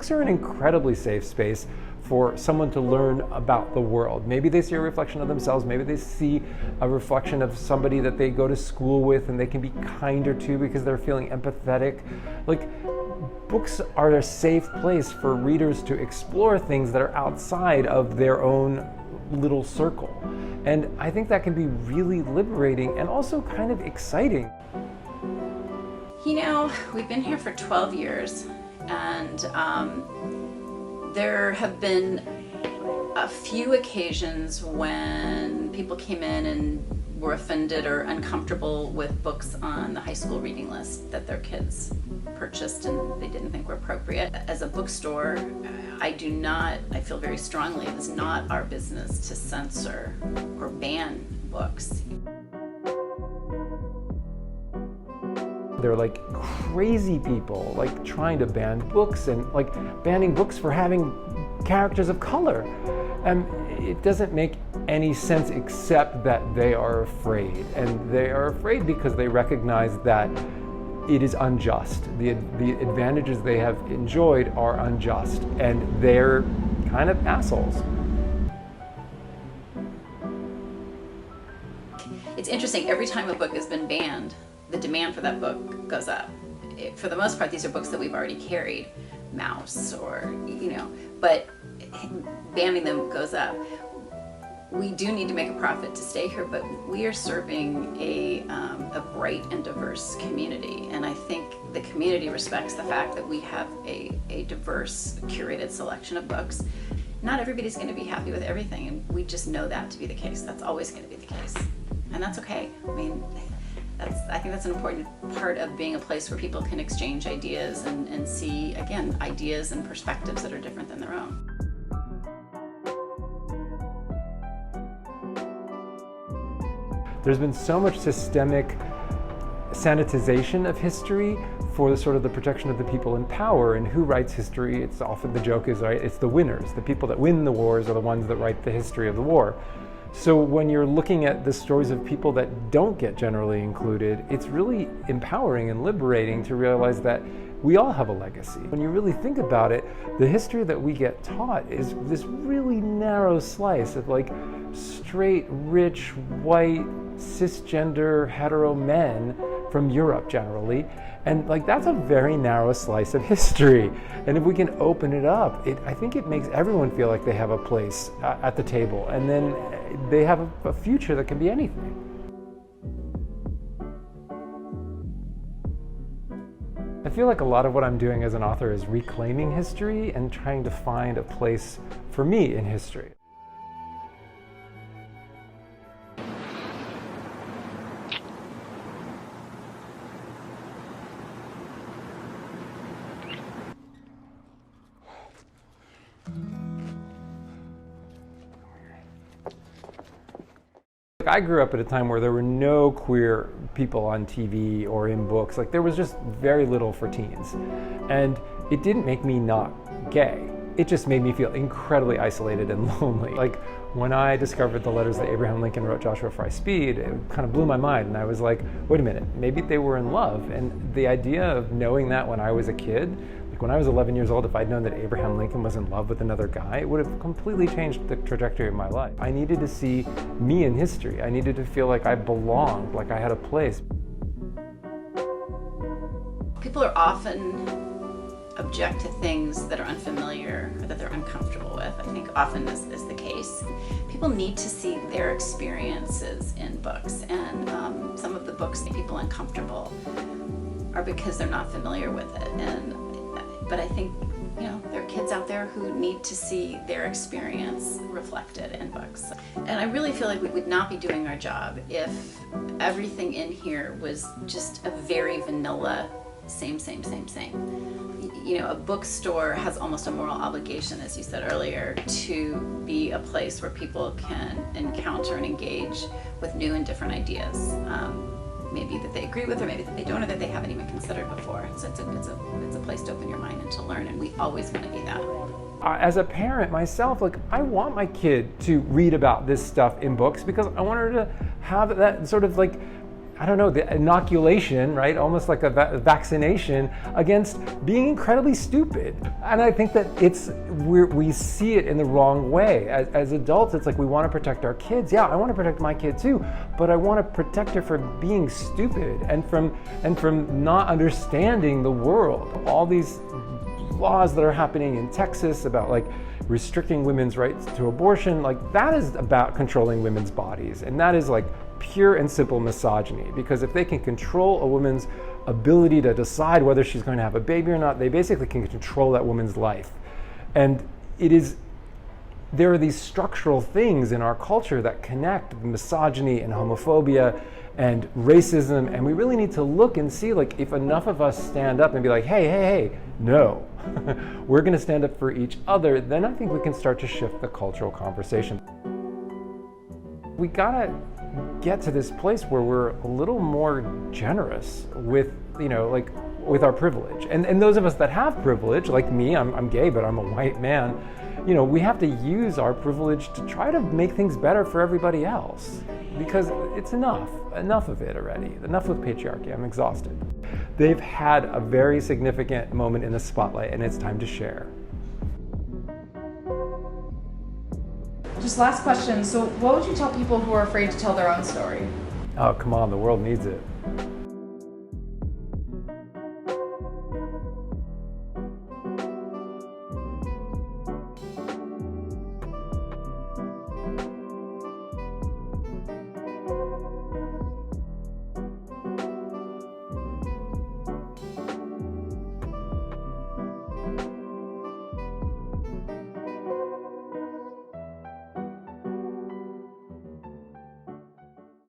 books are an incredibly safe space for someone to learn about the world. Maybe they see a reflection of themselves, maybe they see a reflection of somebody that they go to school with and they can be kinder to because they're feeling empathetic. Like, books are a safe place for readers to explore things that are outside of their own little circle. And I think that can be really liberating and also kind of exciting. You know, we've been here for 12 years, and there have been a few occasions when people came in and were offended or uncomfortable with books on the high school reading list that their kids purchased and they didn't think were appropriate. As a bookstore, I feel very strongly it's not our business to censor or ban books. They're like crazy people, like trying to ban books and like banning books for having characters of color. It doesn't make any sense except that they are afraid. And they are afraid because they recognize that it is unjust. The advantages they have enjoyed are unjust, and they're kind of assholes. It's interesting, every time a book has been banned, the demand for that book goes up. For the most part, these are books that we've already carried, Mouse or, but banning them goes up. We do need to make a profit to stay here, but we are serving a bright and diverse community. And I think the community respects the fact that we have a diverse, curated selection of books. Not everybody's going to be happy with everything, and we just know that to be the case. That's always going to be the case. And that's okay. I mean, I think that's an important part of being a place where people can exchange ideas and see, again, ideas and perspectives that are different than their own. There's been so much systemic sanitization of history for the protection of the people in power. And who writes history? It's often, the joke is, right, it's the winners. The people that win the wars are the ones that write the history of the war. So when you're looking at the stories of people that don't get generally included, it's really empowering and liberating to realize that we all have a legacy. When you really think about it, the history that we get taught is this really narrow slice of like straight, rich, white, cisgender, hetero men from Europe generally. And like, that's a very narrow slice of history. And if we can open it up, I think it makes everyone feel like they have a place at the table. And then they have a future that can be anything. I feel like a lot of what I'm doing as an author is reclaiming history and trying to find a place for me in history. I grew up at a time where there were no queer people on TV or in books. Like, there was just very little for teens. And it didn't make me not gay. It just made me feel incredibly isolated and lonely. Like, when I discovered the letters that Abraham Lincoln wrote Joshua Fry Speed, it kind of blew my mind. And I was like, wait a minute, maybe they were in love. And the idea of knowing that when I was a kid, when I was 11 years old, if I'd known that Abraham Lincoln was in love with another guy, it would have completely changed the trajectory of my life. I needed to see me in history. I needed to feel like I belonged, like I had a place. People are often object to things that are unfamiliar or that they're uncomfortable with. I think often this is the case. People need to see their experiences in books, and some of the books make people uncomfortable are because they're not familiar with it. But I think, there are kids out there who need to see their experience reflected in books. And I really feel like we would not be doing our job if everything in here was just a very vanilla, same. A bookstore has almost a moral obligation, as you said earlier, to be a place where people can encounter and engage with new and different ideas. Maybe that they agree with, or maybe that they don't, or that they haven't even considered before. So it's a place to open your mind and to learn, and we always want to be that. As a parent myself, I want my kid to read about this stuff in books because I want her to have that sort of I don't know, the inoculation, right? Almost like a vaccination against being incredibly stupid. And I think that we see it in the wrong way. As adults, it's like we want to protect our kids. Yeah, I want to protect my kid too, but I want to protect her from being stupid and from not understanding the world. All these laws that are happening in Texas about like restricting women's rights to abortion, like that is about controlling women's bodies, and that is like pure and simple misogyny, because if they can control a woman's ability to decide whether she's going to have a baby or not, they basically can control that woman's life. And there are these structural things in our culture that connect misogyny and homophobia and racism, and we really need to look and see, like, if enough of us stand up and be like, hey, no, we're going to stand up for each other, then I think we can start to shift the cultural conversation. We gotta get to this place where we're a little more generous with, with our privilege. And those of us that have privilege, like me, I'm gay, but I'm a white man, we have to use our privilege to try to make things better for everybody else. Because it's enough of it already. Enough with patriarchy, I'm exhausted. They've had a very significant moment in the spotlight, and it's time to share. Just last question, so what would you tell people who are afraid to tell their own story? Oh, come on, the world needs it.